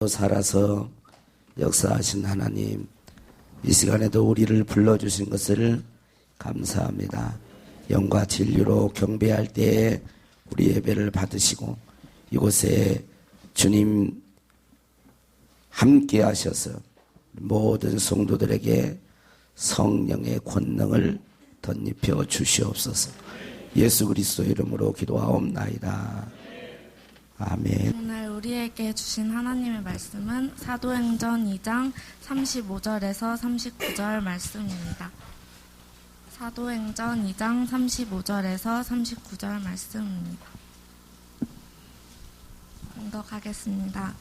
살아서 역사하신 하나님, 이 시간에도 우리를 불러주신 것을 감사합니다. 영과 진리로 경배할 때에 우리 예배를 받으시고 이곳에 주님 함께 하셔서 모든 성도들에게 성령의 권능을 덧입혀 주시옵소서. 예수 그리스도 이름으로 기도하옵나이다. 아멘. 오늘 우리에게 주신 하나님의 말씀은 사도행전 2장 35절에서 39절 말씀입니다. 사도행전 2장 35절에서 39절 말씀입니다. 공독하겠습니다.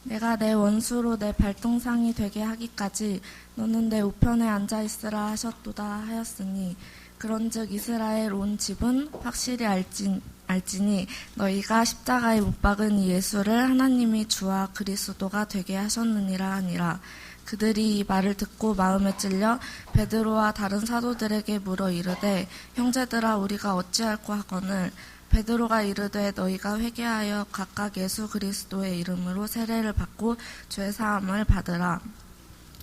내가 내 원수로 내 발동상이 되게 하기까지 너는 내 우편에 앉아있으라 하셨도다 하였으니 그런즉 이스라엘 온 집은 확실히 알지니 너희가 십자가에 못 박은 이 예수를 하나님이 주와 그리스도가 되게 하셨느니라 하니라. 그들이 이 말을 듣고 마음에 찔려 베드로와 다른 사도들에게 물어 이르되 형제들아 우리가 어찌할꼬 하거늘 베드로가 이르되 너희가 회개하여 각각 예수 그리스도의 이름으로 세례를 받고 죄사함을 받으라.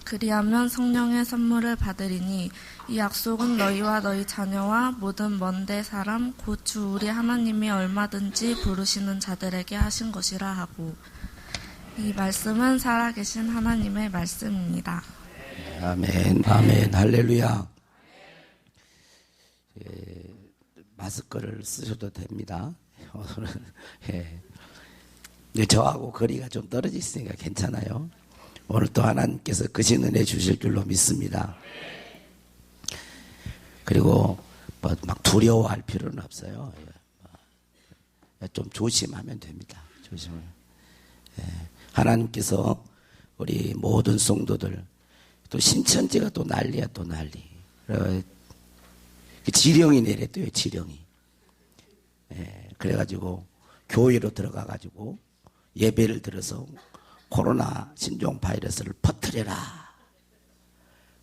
그리하면 성령의 선물을 받으리니 이 약속은 너희와 너희 자녀와 모든 먼데 사람 곧 주 우리 하나님이 얼마든지 부르시는 자들에게 하신 것이라 하고. 이 말씀은 살아계신 하나님의 말씀입니다. 아멘, 아멘, 할렐루야. 마스크를 쓰셔도 됩니다. 오늘은 저하고 거리가 좀 떨어져 있으니까 괜찮아요. 오늘 또 하나님께서 크신 은혜 주실 줄로 믿습니다. 그리고 막 두려워할 필요는 없어요. 좀 조심하면 됩니다. 조심을. 하나님께서 우리 모든 성도들 또 신천지가 또 난리야 또 난리. 지령이 내렸대요. 지령이. 그래가지고 교회로 들어가가지고 예배를 들어서 코로나 신종 바이러스를 퍼뜨려라.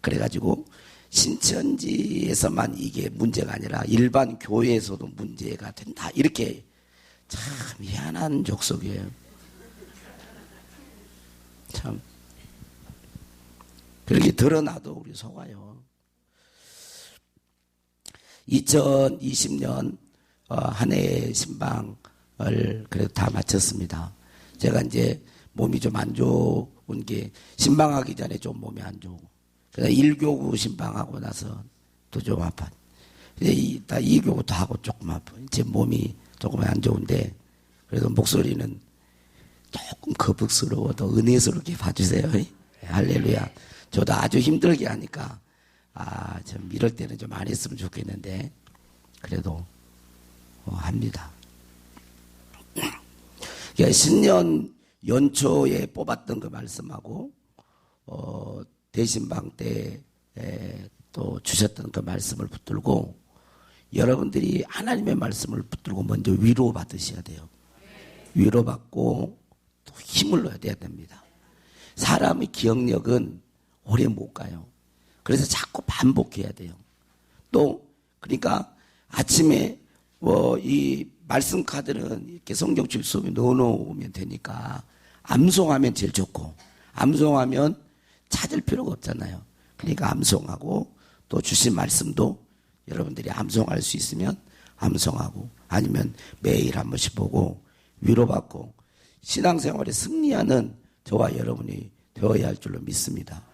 그래가지고 신천지에서만 이게 문제가 아니라 일반 교회에서도 문제가 된다. 이렇게 참 희한한 족속이에요. 참 그렇게 드러나도 우리 속아요. 2020년 한 해의 신방을 그래도 다 마쳤습니다. 제가 이제 몸이 좀 안 좋은 게 신방하기 전에 좀 몸이 안 좋고 그래서 1교구 신방하고 나서 또 좀 아파. 이제 2교구도 하고 조금 아파. 제 몸이 조금 안 좋은데 그래도 목소리는 조금 거북스러워도 은혜스럽게 봐주세요. 할렐루야. 저도 아주 힘들게 하니까 좀 이럴 때는 좀 안 했으면 좋겠는데 그래도 합니다. 신년 연초에 뽑았던 그 말씀하고 대신방 때 또 주셨던 그 말씀을 붙들고 여러분들이 하나님의 말씀을 붙들고 먼저 위로받으셔야 돼요. 위로받고 또 힘을 넣어야 됩니다. 사람의 기억력은 오래 못 가요. 그래서 자꾸 반복해야 돼요. 또 그러니까 아침에 이 말씀 카드는 이렇게 성경책 속에 넣어놓으면 되니까 암송하면 제일 좋고 암송하면 찾을 필요가 없잖아요. 그러니까 암송하고 또 주신 말씀도 여러분들이 암송할 수 있으면 암송하고 아니면 매일 한 번씩 보고 위로받고 신앙생활에 승리하는 저와 여러분이 되어야 할 줄로 믿습니다.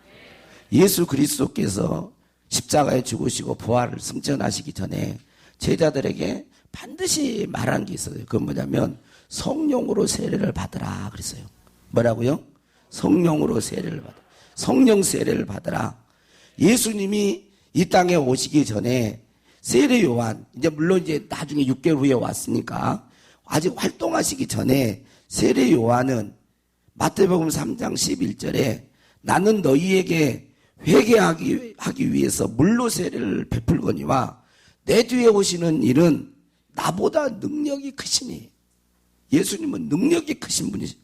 예수 그리스도께서 십자가에 죽으시고 부활을 승천하시기 전에 제자들에게 반드시 말한 게 있어요. 그건 뭐냐면 성령으로 세례를 받으라 그랬어요. 뭐라고요? 성령으로 세례를 받으라. 성령 세례를 받으라. 예수님이 이 땅에 오시기 전에 세례 요한, 이제 물론 이제 나중에 6개월 후에 왔으니까 아직 활동하시기 전에 세례 요한은 마태복음 3장 11절에 나는 너희에게 회개하기 위해서 물로 세례를 베풀거니와 내 뒤에 오시는 일은 나보다 능력이 크시니 예수님은 능력이 크신 분이시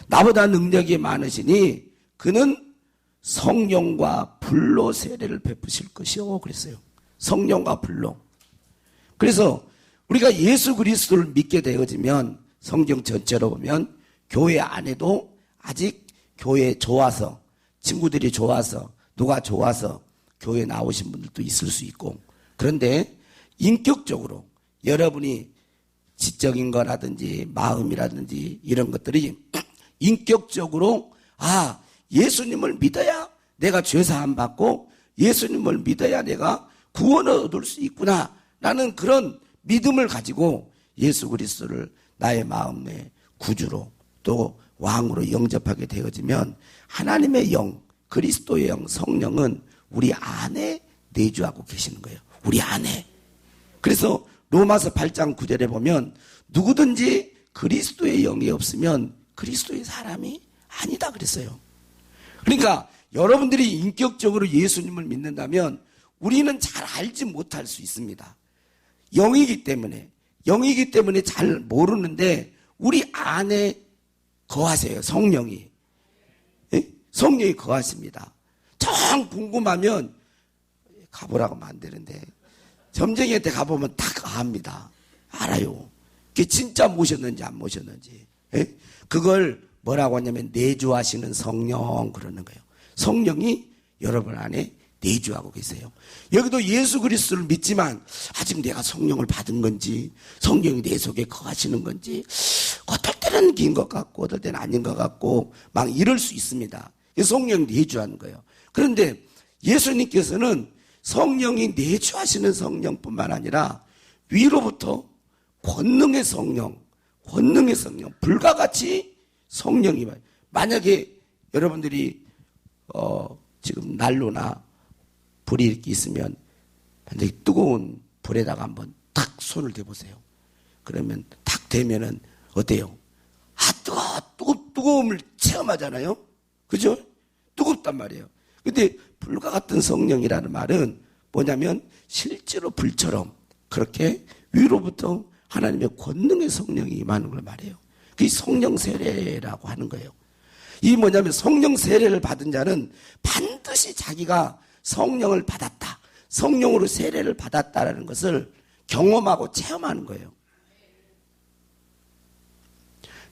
나보다 능력이 많으시니 그는 성령과 불로 세례를 베푸실 것이요 그랬어요. 성령과 불로. 그래서 우리가 예수 그리스도를 믿게 되어지면 성경 전체로 보면 교회 안에도 아직 교회 좋아서, 친구들이 좋아서, 누가 좋아서 교회 나오신 분들도 있을 수 있고, 그런데 인격적으로 여러분이 지적인 거라든지 마음이라든지 이런 것들이 인격적으로 예수님을 믿어야 내가 죄사함 받고 예수님을 믿어야 내가 구원을 얻을 수 있구나 라는 그런 믿음을 가지고 예수 그리스도를 나의 마음의 구주로 또 왕으로 영접하게 되어지면 하나님의 영, 그리스도의 영, 성령은 우리 안에 내주하고 계시는 거예요. 우리 안에. 그래서 로마서 8장 9절에 보면 누구든지 그리스도의 영이 없으면 그리스도의 사람이 아니다 그랬어요. 그러니까 여러분들이 인격적으로 예수님을 믿는다면 우리는 잘 알지 못할 수 있습니다. 영이기 때문에 잘 모르는데 우리 안에 거하세요. 성령이. 예? 성령이 거하십니다. 정 궁금하면 가보라고 하면 안 되는데 점쟁이한테 가보면 다 압니다. 알아요. 그게 진짜 모셨는지 안 모셨는지. 예? 그걸 뭐라고 하냐면 내주하시는 성령 그러는 거예요. 성령이 여러분 안에 내주하고 계세요. 여기도 예수 그리스도를 믿지만 아직 내가 성령을 받은 건지 성령이 내 속에 거하시는 건지 어떨 때는 긴 것 같고 어떨 때는 아닌 것 같고 막 이럴 수 있습니다. 성령이 내주하는 거예요. 그런데 예수님께서는 성령이 내주하시는 성령뿐만 아니라 위로부터 권능의 성령, 불과 같이 성령이 만약에 여러분들이 지금 난로나 불이 이렇게 있으면 굉장히 뜨거운 불에다가 한번 탁 손을 대보세요. 그러면 탁 대면은 어때요? 뜨거움을 체험하잖아요. 그죠? 뜨겁단 말이에요. 근데 불과 같은 성령이라는 말은 뭐냐면 실제로 불처럼 그렇게 위로부터 하나님의 권능의 성령이 임하는 걸 말해요. 그게 성령 세례라고 하는 거예요. 이 뭐냐면 성령 세례를 받은 자는 반드시 자기가 성령을 받았다. 성령으로 세례를 받았다라는 것을 경험하고 체험하는 거예요.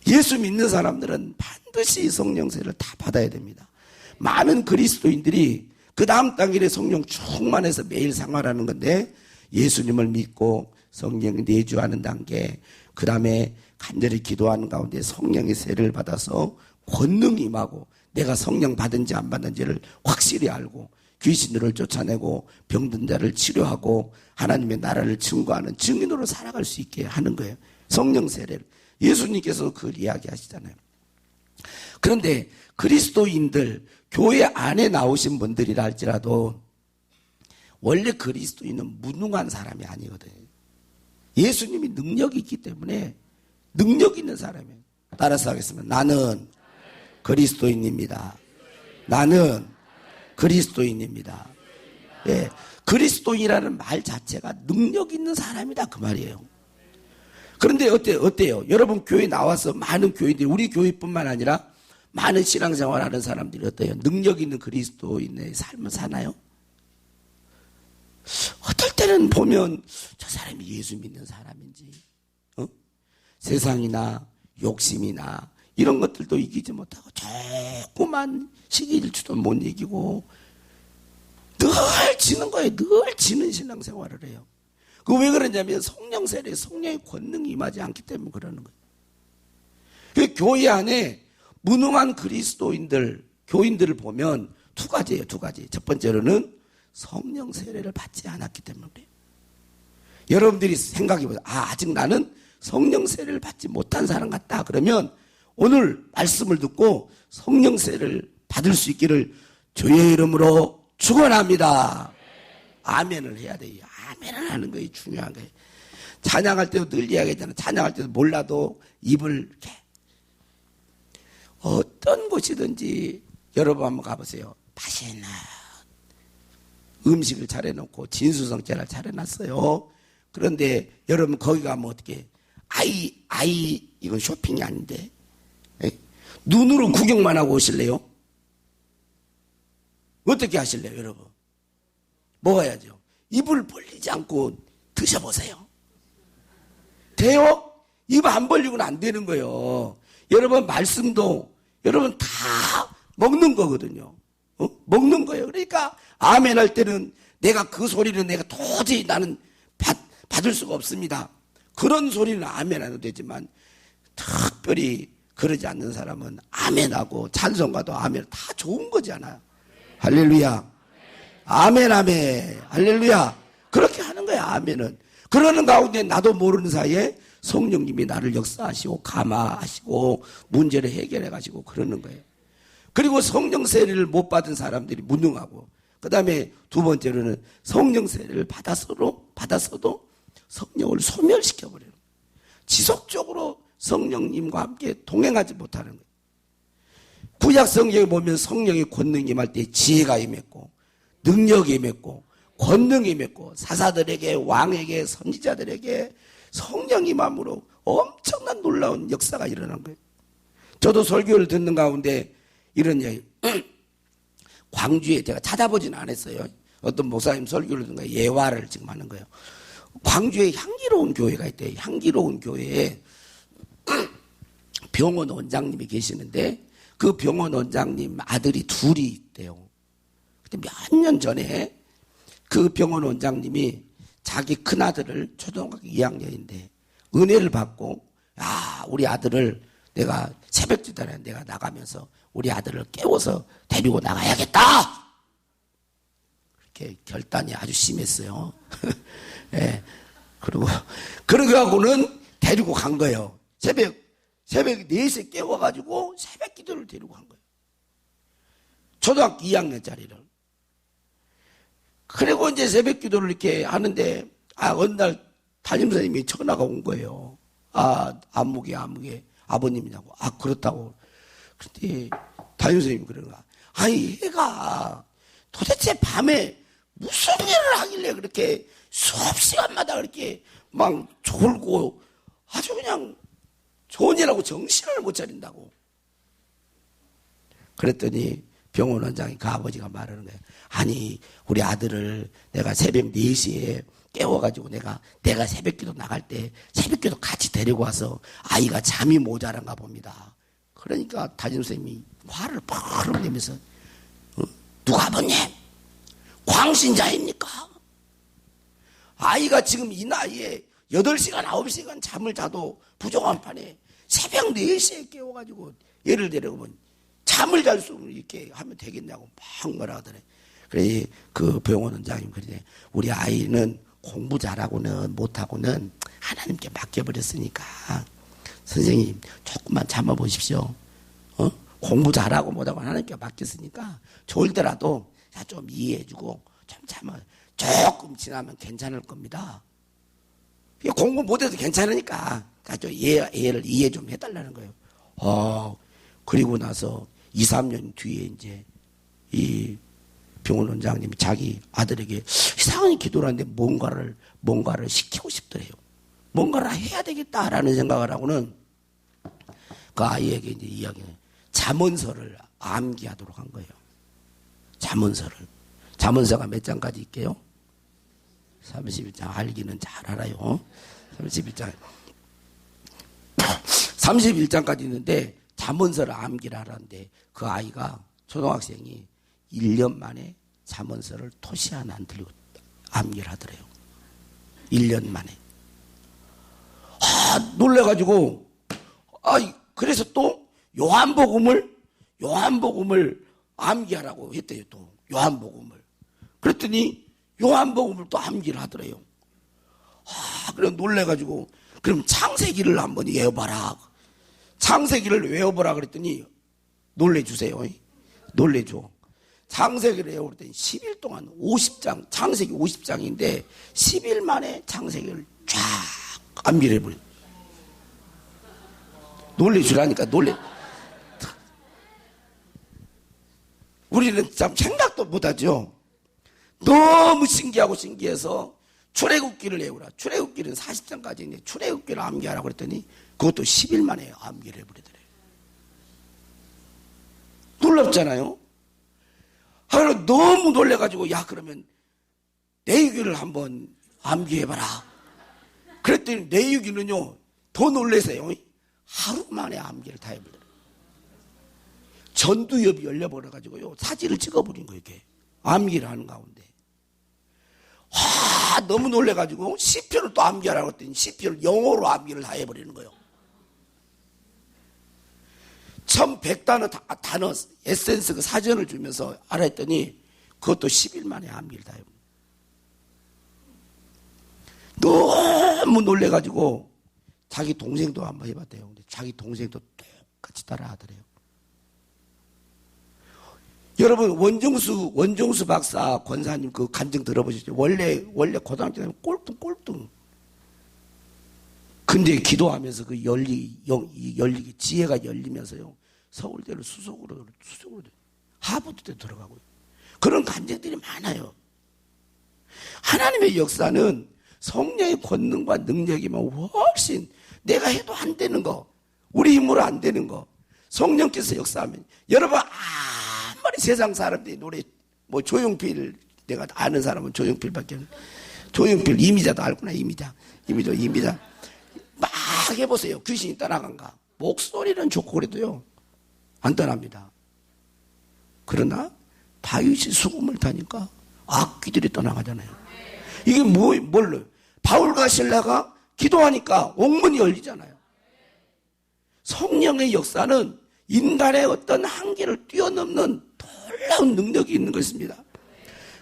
예수 믿는 사람들은 반드시 성령 세례를 다 받아야 됩니다. 많은 그리스도인들이 그 다음 단계에 성령 충만해서 매일 생활하는 건데 예수님을 믿고 성령이 내주하는 단계, 그 다음에 간절히 기도하는 가운데 성령의 세례를 받아서 권능이 임하고 내가 성령 받은지 안 받은지를 확실히 알고 귀신들을 쫓아내고 병든 자를 치료하고 하나님의 나라를 증거하는 증인으로 살아갈 수 있게 하는 거예요. 성령 세례를. 예수님께서 그걸 이야기하시잖아요. 그런데 그리스도인들, 교회 안에 나오신 분들이라 할지라도 원래 그리스도인은 무능한 사람이 아니거든요. 예수님이 능력이 있기 때문에 능력 있는 사람이에요. 따라서 하겠습니다. 나는 그리스도인입니다. 나는 그리스도인입니다. 예, 그리스도인이라는 말 자체가 능력 있는 사람이다 그 말이에요. 그런데 어때요? 여러분 교회 나와서 많은 교인들이 우리 교회뿐만 아니라 많은 신앙생활하는 사람들이 어때요? 능력 있는 그리스도인의 삶을 사나요? 어떨 때는 보면 저 사람이 예수 믿는 사람인지 세상이나 욕심이나 이런 것들도 이기지 못하고 조그만 시기일주도 못 이기고 늘 지는 거예요. 늘 지는 신앙생활을 해요. 그 왜 그러냐면 성령 세례, 성령의 권능이 임하지 않기 때문에 그러는 거예요. 그 교회 안에 무능한 그리스도인들, 교인들을 보면 두 가지예요. 첫 번째로는 성령 세례를 받지 않았기 때문에 그래요. 여러분들이 생각해보세요. 아직 나는 성령 세례를 받지 못한 사람 같다. 그러면 오늘 말씀을 듣고 성령 세례를 받을 수 있기를 주의 이름으로 축원합니다. 아멘을 해야 돼요. 아멘을 하는 것이 중요한 거예요. 찬양할 때도 늘 이야기하잖아요. 찬양할 때도 몰라도 입을 이렇게 어떤 곳이든지 여러분 한번 가보세요. 맛있는 음식을 차려놓고 진수성찬을 차려놨어요. 그런데 여러분 거기 가면 어떻게 아이 이건 쇼핑이 아닌데 눈으로 구경만 하고 오실래요? 어떻게 하실래요 여러분? 먹어야죠. 입을 벌리지 않고 드셔보세요. 돼요? 입 안 벌리고는 안 되는 거예요. 여러분 말씀도 여러분 다 먹는 거거든요. 먹는 거예요. 그러니까 아멘 할 때는 내가 그 소리는 내가 도저히 나는 받을 수가 없습니다. 그런 소리는 아멘 안 해도 되지만 특별히 그러지 않는 사람은 아멘하고 찬송가도 아멘 다 좋은 거잖아요. 할렐루야. 아멘 아멘 할렐루야. 그렇게 하는 거야. 아멘은. 그러는 가운데 나도 모르는 사이에 성령님이 나를 역사하시고 감화하시고 문제를 해결해 가시고 그러는 거예요. 그리고 성령 세례를 못 받은 사람들이 무능하고, 그 다음에 두 번째로는 성령 세례를 받았어도 성령을 소멸시켜버려요. 지속적으로 성령님과 함께 동행하지 못하는 거예요. 구약 성경에 보면 성령의 권능이 임할 때 지혜가 임했고 능력이 임했고 권능이 임했고 사사들에게 왕에게 선지자들에게 성령 임함으로 엄청난 놀라운 역사가 일어난 거예요. 저도 설교를 듣는 가운데 이런 얘기, 광주에 제가 찾아보진 않았어요. 어떤 목사님 설교를 듣는 거예요. 예화를 지금 하는 거예요. 광주에 향기로운 교회가 있대요. 향기로운 교회에 병원 원장님이 계시는데 그 병원 원장님 아들이 둘이 있대요. 근데 몇 년 전에 그 병원 원장님이 자기 큰아들을 초등학교 2학년인데 은혜를 받고, 야, 우리 아들을 내가 새벽기도에 내가 나가면서 우리 아들을 깨워서 데리고 나가야겠다. 그렇게 결단이 아주 심했어요. 예. 그리고 그러고는 데리고 간 거예요. 새벽 4시에 깨워가지고 새벽 기도를 데리고 간 거예요. 초등학교 2학년짜리를. 그리고 이제 새벽 기도를 이렇게 하는데, 어느 날 담임선생님이 전화가 온 거예요. 안무게 아버님이냐고. 그렇다고. 그런데 담임선생님이 그러는 거야. 아니, 얘가 도대체 밤에 무슨 일을 하길래 그렇게 수업 시간마다 그렇게 막 졸고 아주 그냥 좋은 일하고 정신을 못 차린다고. 그랬더니 병원 원장이 그 아버지가 말하는 거예요. 아니, 우리 아들을 내가 새벽 4시에 깨워가지고 내가 새벽기도 나갈 때 새벽기도 같이 데리고 와서 아이가 잠이 모자란가 봅니다. 그러니까 담임선생님이 화를 팍 내면서, 누가 아버님 광신자입니까? 아이가 지금 이 나이에 8시간 9시간 잠을 자도 부족한 판에 새벽 4시에 깨워가지고 얘를 데려오면 잠을 잘 수 이렇게 하면 되겠냐고 막 뭐라 하더래. 그래 그 병원 원장님 그러네. 우리 아이는 공부 잘하고는 못하고는 하나님께 맡겨버렸으니까 선생님 조금만 참아보십시오. 공부 잘하고 못하고 하나님께 맡겼으니까 졸더라도 좀 이해해주고 좀 참아. 조금 지나면 괜찮을 겁니다. 공부 못해도 괜찮으니까 좀 얘를 이해 좀 해달라는 거예요. 그리고 나서 2, 3년 뒤에 이제 이 병원 원장님이 자기 아들에게 이상한 기도를 하는데 뭔가를 시키고 싶더래요. 뭔가를 해야 되겠다라는 생각을 하고는 그 아이에게 이제 이야기는 잠언서를 암기하도록 한 거예요. 잠언서가 몇 장까지 있게요? 31장 알기는 잘 알아요. 31장까지 있는데 잠언서를 암기를 하라는데 그 아이가 초등학생이 1년 만에 잠언서를 토시 하나 안 들고 암기를 하더래요. 1년 만에. 놀래가지고 그래서 또 요한복음을 암기하라고 했대요. 또 요한복음을. 그랬더니 요한복음을 또 암기를 하더래요. 그래 놀래가지고 그럼 창세기를 한번 외워봐라. 창세기를 외워보라 그랬더니 놀래주세요. 놀래줘. 창세기를 외울 때는 10일 동안 50장, 창세기 50장인데 10일 만에 창세기를 쫙 암기를 해버려. 놀래주라니까 우리는 참 생각도 못하죠. 너무 신기해서 출애굽기를 외우라. 출애굽기는 40장까지 있는데 출애굽기를 암기하라고 그랬더니 그것도 10일 만에 암기를 해버리더래요. 놀랍잖아요. 그래서 너무 놀래가지고 그러면 내유기를 한번 암기해봐라. 그랬더니 내유기는요 더 놀래세요. 하루 만에 암기를 다 해버려요. 전두엽이 열려버려가지고요. 사진을 찍어버린 거예요. 이게 암기를 하는 가운데. 너무 놀래가지고 시편을 또 암기하라고 했더니 시편을 영어로 암기를 다 해버리는 거예요. 1100단어 단어 에센스 그 사전을 주면서 알아했더니 그것도 10일 만에 암기를 다 해버려요. 너무 놀래가지고 자기 동생도 한번 해봤대요. 근데 자기 동생도 똑같이 따라 하더래요. 여러분, 원정수 박사 권사님 그 간증 들어보셨죠? 원래 고등학교 때는 꼴뚱. 근데 기도하면서 그 열리기, 지혜가 열리면서요. 서울대를 수석으로 하버드대 들어가고요. 그런 간증들이 많아요. 하나님의 역사는 성령의 권능과 능력이면 훨씬 내가 해도 안 되는 거, 우리 힘으로 안 되는 거, 성령께서 역사하면 여러분 아무리 세상 사람들이 노래 뭐 조용필 내가 아는 사람은 조용필밖에 없는 조용필 이미자도 알구나 이미자 막 해보세요. 귀신이 떠나간가 목소리는 좋고 그래도요 안 떠납니다. 그러나 다윗이 수금을 타니까 악귀들이 떠나가잖아요. 이게 뭘로 바울과 실라가 기도하니까 옥문이 열리잖아요. 성령의 역사는 인간의 어떤 한계를 뛰어넘는 놀라운 능력이 있는 것입니다.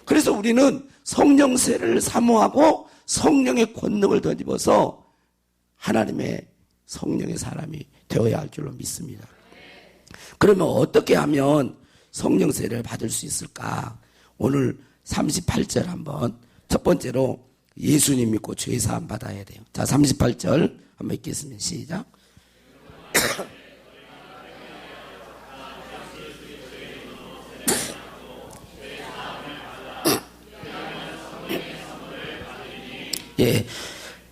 그래서 우리는 성령세를 사모하고 성령의 권능을 덧입어서 하나님의 성령의 사람이 되어야 할 줄로 믿습니다. 그러면 어떻게 하면 성령세를 받을 수 있을까? 오늘 38절 한번 첫 번째로 예수님 믿고 죄사함 받아야 돼요. 자, 38절 한번 읽겠습니다. 시작. 예,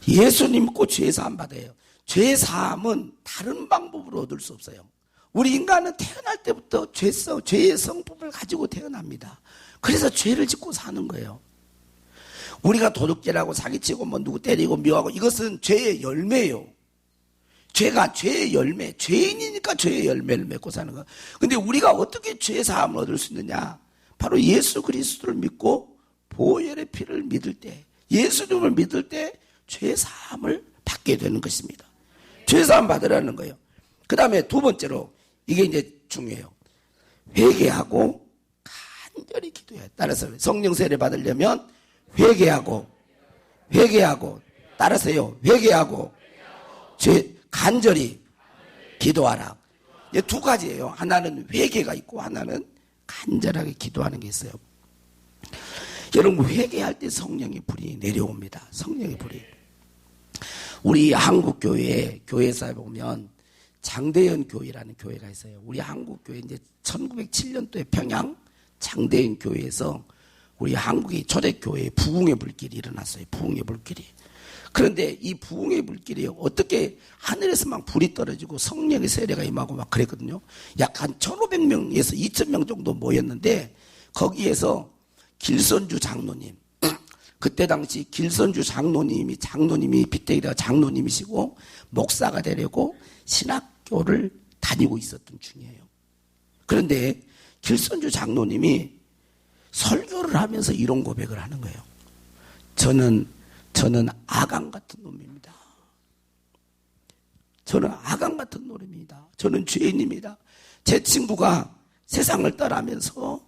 예수님 믿고 죄사함 받아요. 죄사함은 다른 방법으로 얻을 수 없어요. 우리 인간은 태어날 때부터 죄의 성품을 가지고 태어납니다. 그래서 죄를 짓고 사는 거예요. 우리가 도둑질하고 사기치고 뭐 누구 때리고 미워하고 이것은 죄의 열매예요. 죄가 죄의 열매, 죄인이니까 죄의 열매를 맺고 사는 거예요. 근데 우리가 어떻게 죄 사함을 얻을 수 있느냐? 바로 예수 그리스도를 믿고 보혈의 피를 믿을 때, 예수님을 믿을 때 죄 사함을 받게 되는 것입니다. 죄 사함 받으라는 거예요. 그 다음에 두 번째로 이게 이제 중요해요. 회개하고 간절히 기도해요. 따라서 성령 세례 받으려면 회개하고 따라서요. 회개하고 간절히 기도하라. 이제 두 가지예요. 하나는 회개가 있고 하나는 간절하게 기도하는 게 있어요. 여러분 회개할 때 성령의 불이 내려옵니다. 성령의 불이. 우리 한국 교회사에 보면 장대현 교회라는 교회가 있어요. 우리 한국 교회 이제 1907년도에 평양 장대현 교회에서 우리 한국의 초대교회에 부흥의 불길이 일어났어요. 부흥의 불길이. 그런데 이 부흥의 불길이 어떻게 하늘에서 막 불이 떨어지고 성령의 세례가 임하고 막 그랬거든요. 약 한 1,500명에서 2,000명 정도 모였는데 거기에서 길선주 장로님, 그때 당시 길선주 장로님이 빗대기가 장로님이시고 목사가 되려고 신학교를 다니고 있었던 중이에요. 그런데 길선주 장로님이 설교를 하면서 이런 고백을 하는 거예요. 저는 아강 같은 놈입니다. 저는 아강 같은 놈입니다. 저는 죄인입니다. 제 친구가 세상을 떠나면서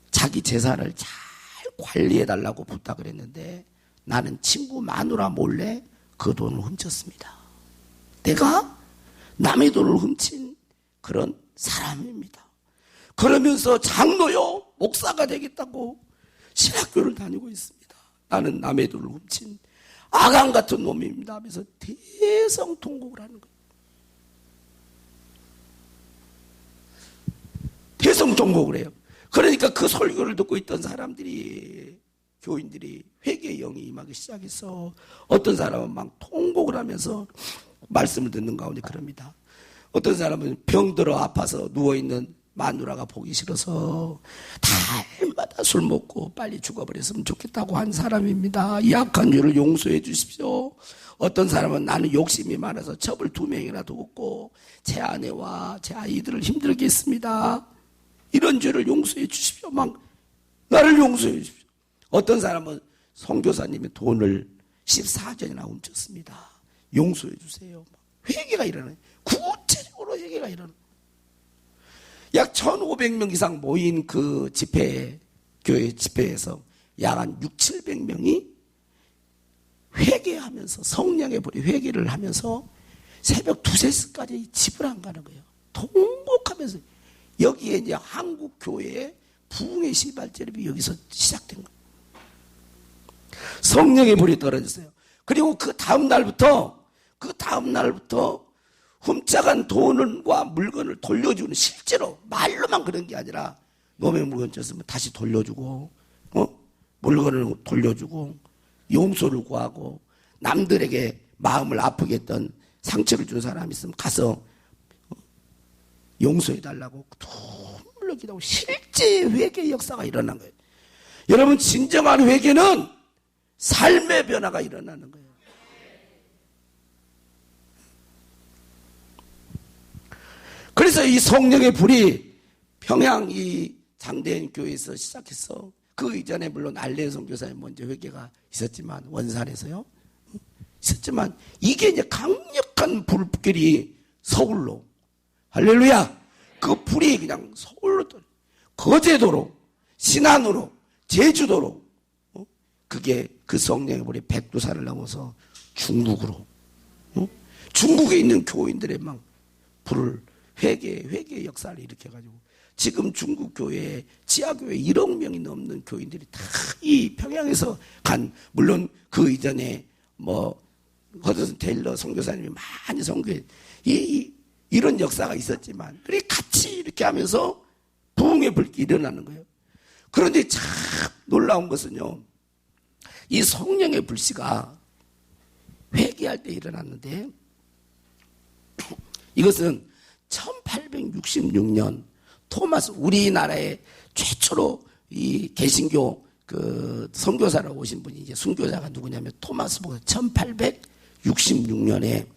자기 재산을 잘 관리해달라고 부탁을 했는데 나는 친구 마누라 몰래 그 돈을 훔쳤습니다. 내가 남의 돈을 훔친 그런 사람입니다. 그러면서 장로요 목사가 되겠다고 신학교를 다니고 있습니다. 나는 남의 돈을 훔친 아강 같은 놈입니다 하면서 대성통곡을 하는 거예요. 대성통곡을 해요. 그러니까 그 설교를 듣고 있던 사람들이 교인들이 회개의 영이 임하기 시작해서 어떤 사람은 막 통곡을 하면서 말씀을 듣는 가운데 그럽니다. 어떤 사람은 병들어 아파서 누워있는 마누라가 보기 싫어서 달마다 술 먹고 빨리 죽어버렸으면 좋겠다고 한 사람입니다. 이 악한 죄를 용서해 주십시오. 어떤 사람은 나는 욕심이 많아서 첩을 2명이나 두었고 제 아내와 제 아이들을 힘들게 했습니다. 이런 죄를 용서해 주십시오. 막 나를 용서해 주십시오. 어떤 사람은 선교사님의 돈을 14전이나 훔쳤습니다. 용서해 주세요. 회개가 일어나요. 구체적으로 회개가 일어나요. 약 1,500명 이상 모인 그 교회 집회에서 약 한 600~700명이 회개하면서 성령의 불이 회개를 하면서 새벽 2~3시까지 집을 안 가는 거예요. 통곡하면서. 여기에 이제 한국 교회의 부흥의 시발점이 여기서 시작된 거예요. 성령의 불이 떨어졌어요. 그리고 그 다음 날부터 훔쳐간 돈과 물건을 돌려주는, 실제로 말로만 그런 게 아니라 너의 물건 줬으면 다시 돌려주고, 물건을 돌려주고, 용서를 구하고, 남들에게 마음을 아프게 했던 상처를 준 사람이 있으면 가서 용서해달라고 눈물로 기도하고, 실제 회개의 역사가 일어난 거예요. 여러분, 진정한 회개는 삶의 변화가 일어나는 거예요. 그래서 이 성령의 불이 평양 이 장대인 교회에서 시작해서, 그 이전에 물론 알렌 선교사님 먼저 회개가 있었지만, 원산에서요 있었지만, 이게 이제 강력한 불길이 서울로, 할렐루야, 그 불이 그냥 서울로, 거제도로, 신안으로, 제주도로, 그게 그 성령의 불이 백두산을 넘어서 중국으로, 중국에 있는 교인들의 막 불을, 회개의 역사를 일으켜가지고, 지금 중국 교회, 지하교회 1억 명이 넘는 교인들이 다 이 평양에서 간, 물론 그 이전에 허드슨 테일러 선교사님이 많이 선교해, 이런 역사가 있었지만, 그래 같이 이렇게 하면서 부흥의 불길이 일어나는 거예요. 그런데 참 놀라운 것은요, 이 성령의 불씨가 회개할 때 일어났는데, 이것은 1866년 토마스, 우리나라에 최초로 이 개신교 그 선교사로 오신 분이 이제 순교자가 누구냐면 토마스 복음, 1866년에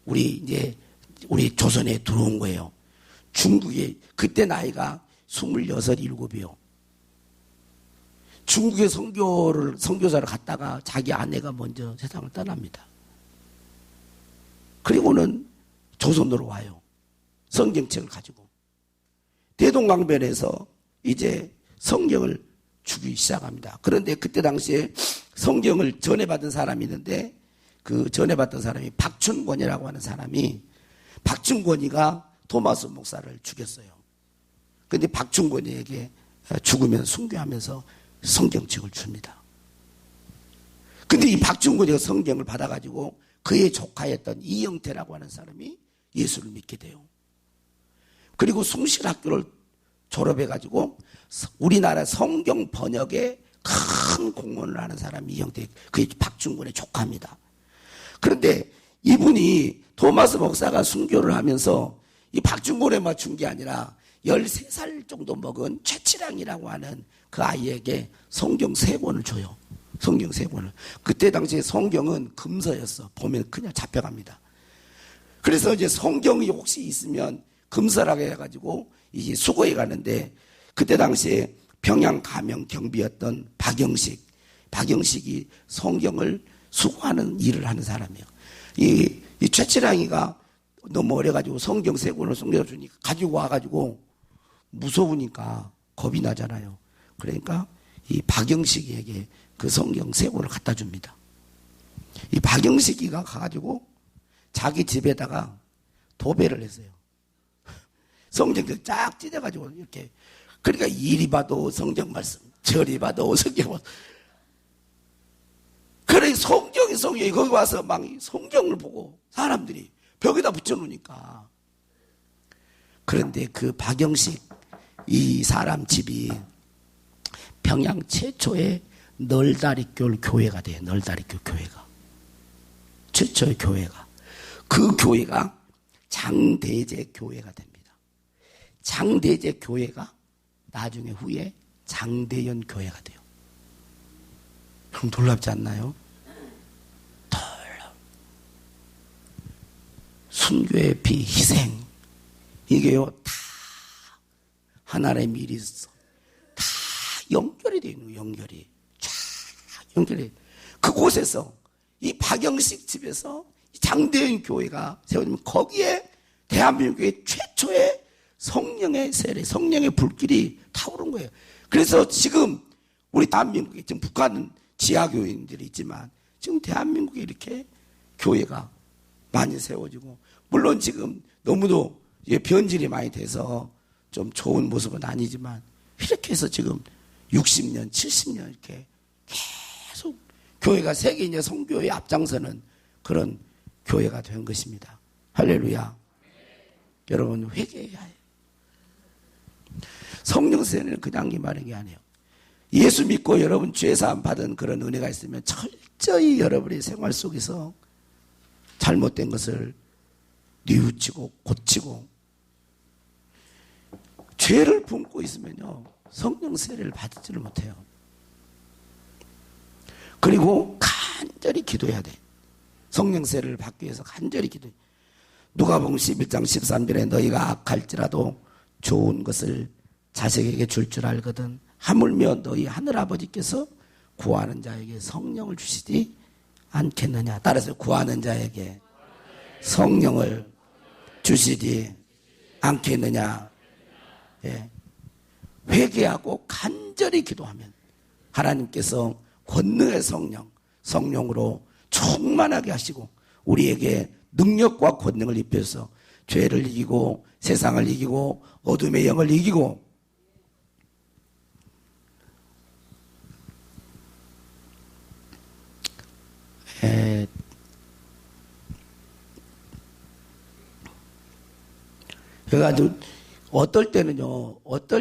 우리 조선에 들어온 거예요. 중국에 그때 나이가 26, 7이요. 중국에 선교사를 갔다가 자기 아내가 먼저 세상을 떠납니다. 그리고는 조선으로 와요. 성경책을 가지고. 대동강변에서 이제 성경을 주기 시작합니다. 그런데 그때 당시에 성경을 전해받은 사람이 있는데, 그 전해받던 사람이 박춘권이라고 하는 사람이, 박춘권이가 토마스 목사를 죽였어요. 그런데 박춘권이에게 죽으면 순교하면서 성경책을 줍니다. 근데 이 박춘권이가 성경을 받아가지고 그의 조카였던 이영태라고 하는 사람이 예수를 믿게 돼요. 그리고 숭실학교를 졸업해가지고 우리나라 성경 번역에 큰 공헌을 하는 사람이 이영태, 그게 박춘권의 조카입니다. 그런데 이분이 토마스 목사가 순교를 하면서 이 박춘권에 맞춘 게 아니라 13살 정도 먹은 최치량이라고 하는 그 아이에게 성경 3권을 줘요. 성경 3권을. 그때 당시에 성경은 금서였어. 보면 그냥 잡혀갑니다. 그래서 이제 성경이 혹시 있으면 금서라고 해가지고 이제 수거해 가는데, 그때 당시에 평양 가명 경비였던 박영식이 성경을 수거하는 일을 하는 사람이에요. 이 최치량이가 너무 어려가지고 성경 3권을 숨겨주니까 가지고 와가지고 무서우니까 겁이 나잖아요. 그러니까 이 박영식이에게 그 성경 3권을 갖다 줍니다. 이 박영식이가 가가지고 자기 집에다가 도배를 했어요. 성경을 쫙 찢어가지고 이렇게. 그러니까 이리 봐도 성경 말씀, 저리 봐도 성경 말씀. 그래 성경이 거기 와서 막 성경을 보고 사람들이 벽에다 붙여놓으니까. 그런데 그 박영식 이 사람 집이 평양 최초의 널다리교 교회가 돼요. 널다리교 교회가. 최초의 교회가. 그 교회가 장대제 교회가 됩니다. 장대제 교회가 나중에 후에 장대연 교회가 돼요. 그럼 놀랍지 않나요? 순교의 피, 희생, 이게요 다 하나님의 일이 있어. 다 연결이 되어 있는 거예요. 연결이 쫙 연결이. 그곳에서 이 박영식 집에서 장대현 교회가 세워지면 거기에 대한민국의 최초의 성령의 세례, 성령의 불길이 타오른 거예요. 그래서 지금 우리 대한민국에 지금 북한은 지하교인들이 있지만 지금 대한민국에 이렇게 교회가 많이 세워지고, 물론 지금 너무도 변질이 많이 돼서 좀 좋은 모습은 아니지만 이렇게 해서 지금 60년, 70년 이렇게 계속 교회가 세계인의 성교에 앞장서는 그런 교회가 된 것입니다. 할렐루야. 여러분 회개해야 해요. 성령 세례는 그냥 임하는 게 아니에요. 예수 믿고 여러분 죄사함 받은 그런 은혜가 있으면 철저히 여러분의 생활 속에서 잘못된 것을 뉘우치고 고치고, 죄를 품고 있으면요 성령 세례를 받지를 못해요. 그리고 간절히 기도해야 돼. 성령 세례를 받기 위해서 간절히 기도해. 누가복음 11장 13절에 너희가 악할지라도 좋은 것을 자식에게 줄 줄 알거든 하물며 너희 하늘아버지께서 구하는 자에게 성령을 주시지 않겠느냐. 따라서 구하는 자에게 성령을 주시지 않겠느냐. 예. 회개하고 간절히 기도하면 하나님께서 권능의 성령으로 충만하게 하시고 우리에게 능력과 권능을 입혀서 죄를 이기고 세상을 이기고 어둠의 영을 이기고, 그래가지고 어떨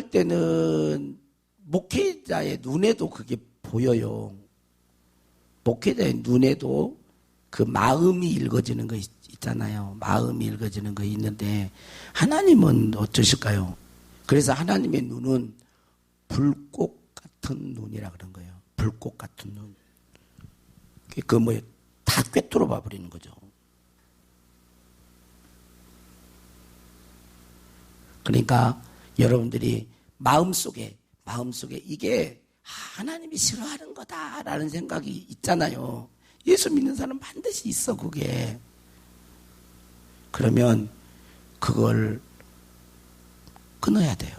때는 목회자의 눈에도 그게 보여요. 목회자의 눈에도 그 마음이 읽어지는 거 있잖아요. 마음이 읽어지는 거 있는데 하나님은 어쩌실까요? 그래서 하나님의 눈은 불꽃 같은 눈이라 그런 거예요. 불꽃 같은 눈. 다 꿰뚫어 봐 버리는 거죠. 그러니까 여러분들이 마음속에 이게 하나님이 싫어하는 거다라는 생각이 있잖아요. 예수 믿는 사람은 반드시 있어 그게. 그러면 그걸 끊어야 돼요.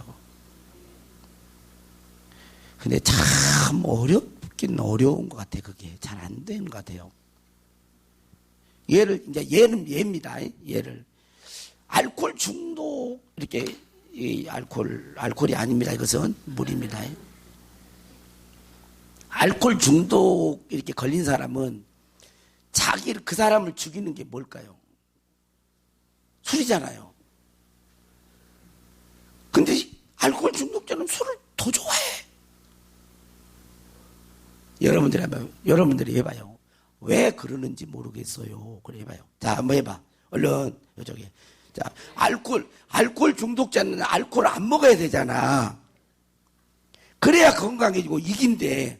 근데 참 어렵긴 어려운 것 같아요. 그게 잘 안 되는 것 같아요. 얘는 얘입니다. 얘를 알코올 중독, 이렇게, 알코올이 아닙니다. 이것은 물입니다. 알코올 중독 이렇게 걸린 사람은 그 사람을 죽이는 게 뭘까요? 술이잖아요. 근데 알코올 중독자는 술을 더 좋아해. 여러분들이 해봐요. 왜 그러는지 모르겠어요. 그래 해봐요. 자, 한번 해봐. 얼른, 이쪽에. 자, 알코올 중독자는 알코올 안 먹어야 되잖아. 그래야 건강해지고 이긴데,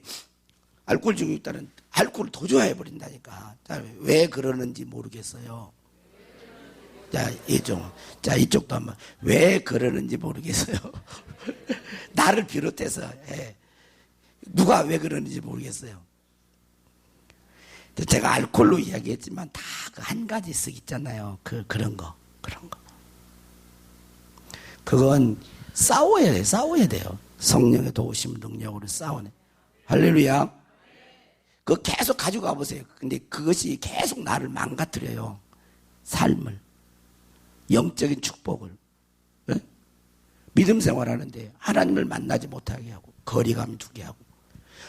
알코올 중독자는 알코올을 더 좋아해 버린다니까. 자, 왜 그러는지 모르겠어요. 자, 이쪽도 한번. 왜 그러는지 모르겠어요. 나를 비롯해서, 누가 왜 그러는지 모르겠어요. 제가 알코올로 이야기했지만 다 그 한 가지씩 있잖아요. 그런 거. 그건 싸워야 돼요. 성령의 도우심 능력으로 싸우네. 할렐루야. 그거 계속 가지고 가보세요. 근데 그것이 계속 나를 망가뜨려요. 삶을. 영적인 축복을. 네? 믿음 생활하는데 하나님을 만나지 못하게 하고 거리감 두게 하고.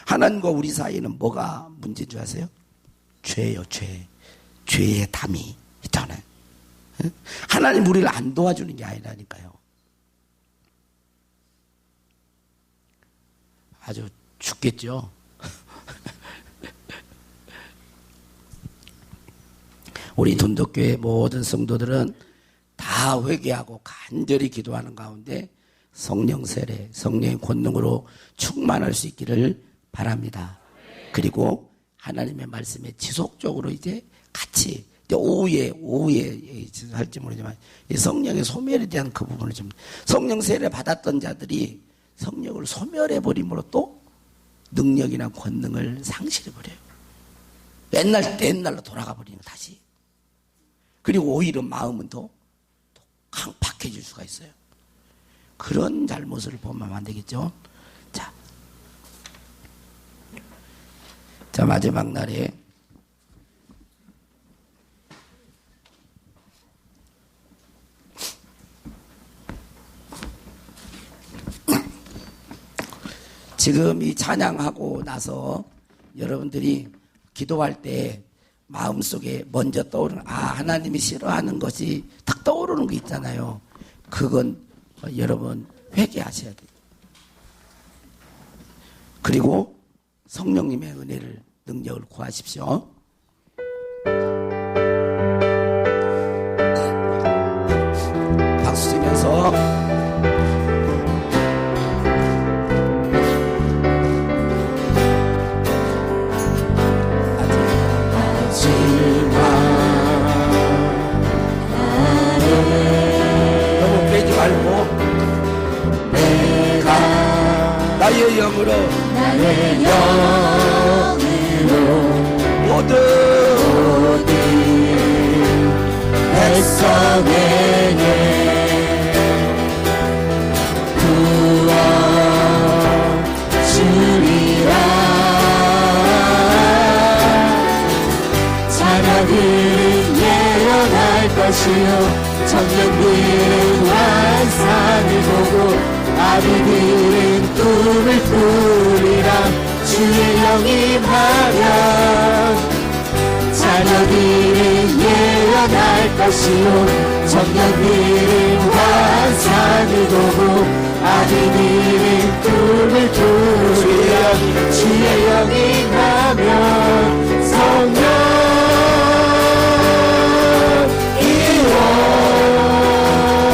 하나님과 우리 사이에는 뭐가 문제인 줄 아세요? 죄예요. 죄의 담이 있잖아요. 네? 하나님 우리를 안 도와주는 게 아니라니까요. 아주 죽겠죠. 우리 돈독교회 모든 성도들은 다 회개하고 간절히 기도하는 가운데 성령 세례, 성령의 권능으로 충만할 수 있기를 바랍니다. 그리고 하나님의 말씀에 지속적으로 이제 같이 오후에 할지 모르지만 이 성령의 소멸에 대한 그 부분을 좀, 성령 세례 받았던 자들이 성령을 소멸해 버림으로 또 능력이나 권능을 상실해 버려요. 옛날로 돌아가 버리는 다시. 그리고 오히려 마음은 더 강팍해질 수가 있어요. 그런 잘못을 보면 안 되겠죠. 자, 마지막 날에 지금 이 찬양하고 나서 여러분들이 기도할 때 마음속에 먼저 떠오르는, 하나님이 싫어하는 것이 딱 떠오르는 게 있잖아요. 그건 여러분 회개하셔야 돼요. 그리고 성령님의 은혜를, 능력을 구하십시오. 박수 치면서 너무 빼지 말고 내가 나의 영으로 모든 백성에게 부어주리라. 자녀들은 예언할 것이요 청년들은 환상을 보고 아비들은 꿈을 꾸리라. 주의 영이 임하면 자녀들은 예언할 것이요 청년들은 환상을 보고 아비들은 꿈을 꾸리라. 주의 영이 임하면 성령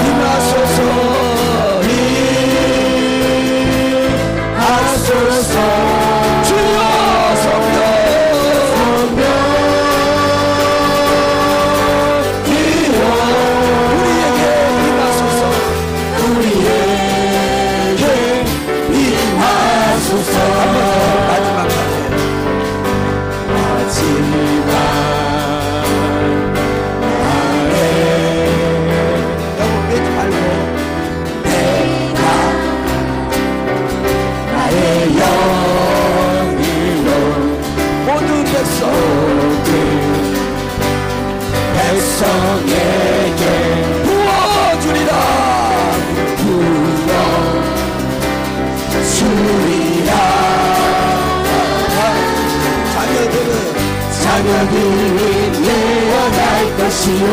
임하소서. 주여 성령 우리에게 임하소서. 한번 더 마지막 날에 너무 빼지 말고 내가 나의 영으로 모든 백성에게 부어주리라. 자녀들은 예언할 것이요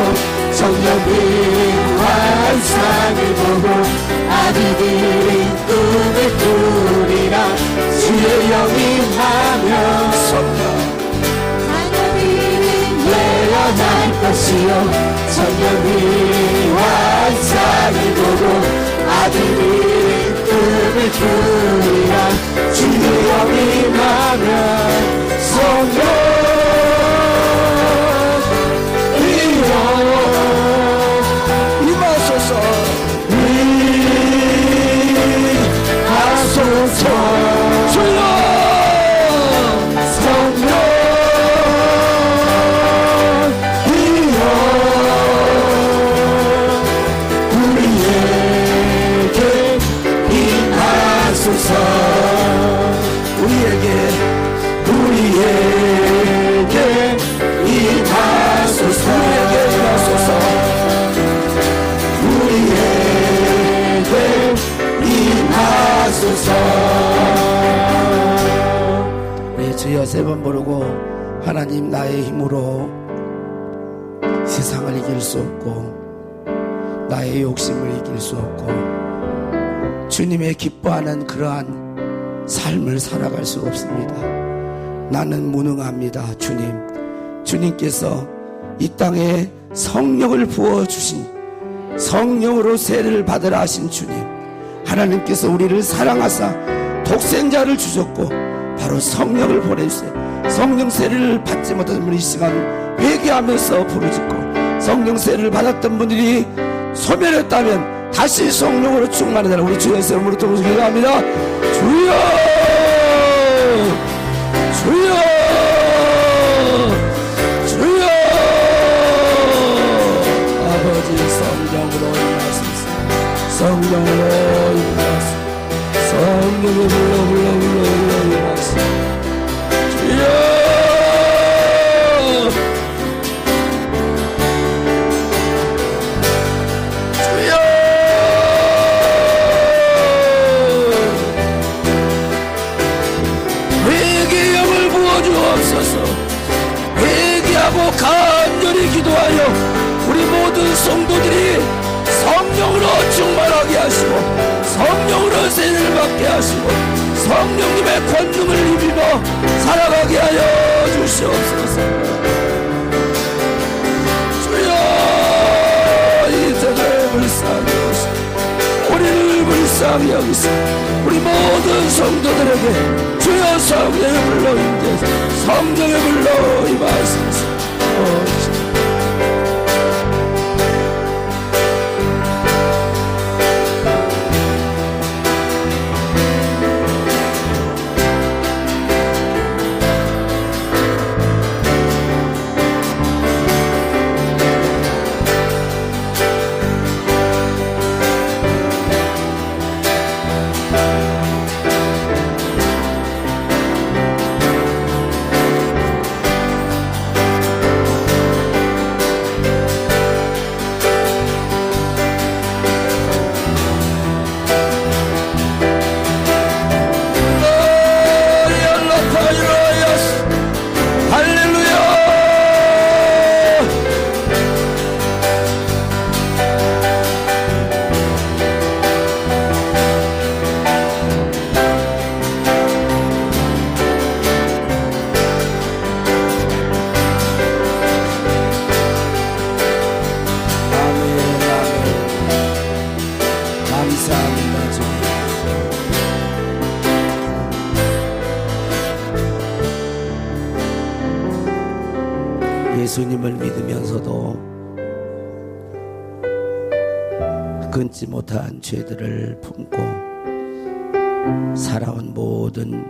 청년들은 환상을 보고 아비들은 꿈을 꾸리라. 주의 영이 임하면 자녀들은 예언할 것이요 청년들은 환상을 보고 아비들은 꿈을 꾸리라. 주의 영이 임하면 성령 임하소서. 임하소서. 주여 성령 이여 우리에게 임하소서. 우리에게 임하소서. 우리에게 임하소서. 네, 주여 세 번 부르고 하나님 나의 힘으로 세상을 이길 수 없고 나의 욕심을 이길 수 없고 주님의 기뻐하는 그러한 삶을 살아갈 수 없습니다. 나는 무능합니다. 주님께서 이 땅에 성령을 부어주신 성령으로 세례를 받으라 하신 주님, 하나님께서 우리를 사랑하사 독생자를 주셨고 바로 성령을 보내주세요. 성령 세례를 받지 못한 분이 이 시간 회개하면서 부르짖고, 성령 세례를 받았던 분들이 소멸했다면 다시 성령으로 충만해달라 우리 주 예수 이름으로 통해서 기도합니다. 주여 주여 주여. 아버지 성령으로 임하소서. 성령으로 임하소서. 성령을 불러 임하소서. 주여 간절히 기도하여 우리 모든 성도들이 성령으로 충만하게 하시고 성령으로 세례를 받게 하시고 성령님의 권능을 입으며 살아가게 하여 주시옵소서. 주여 이 세상을 불쌍히 여기시고 우리를 불쌍히 여기시고 우리 모든 성도들에게 주여 성령의 불로 임재해서 성령의 불로 임하소서. 예수님을 믿으면서도 끊지 못한 죄들을 품고 살아온 모든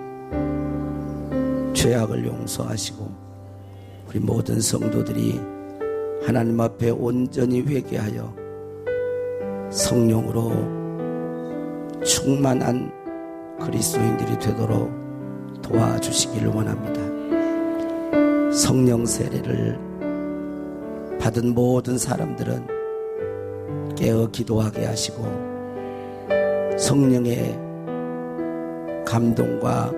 죄악을 용서하시고 우리 모든 성도들이 하나님 앞에 온전히 회개하여 성령으로 충만한 그리스도인들이 되도록 도와주시기를 원합니다. 성령 세례를 받은 모든 사람들은 깨어 기도하게 하시고 성령의 감동과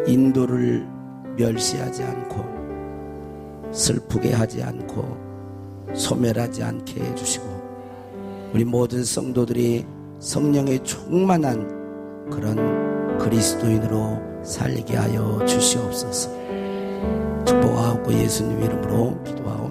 인도를 멸시하지 않고 슬프게 하지 않고 소멸하지 않게 해주시고 우리 모든 성도들이 성령의 충만한 그런 그리스도인으로 살게 하여 주시옵소서. 축복하고 예수님 이름으로 기도하옵소서.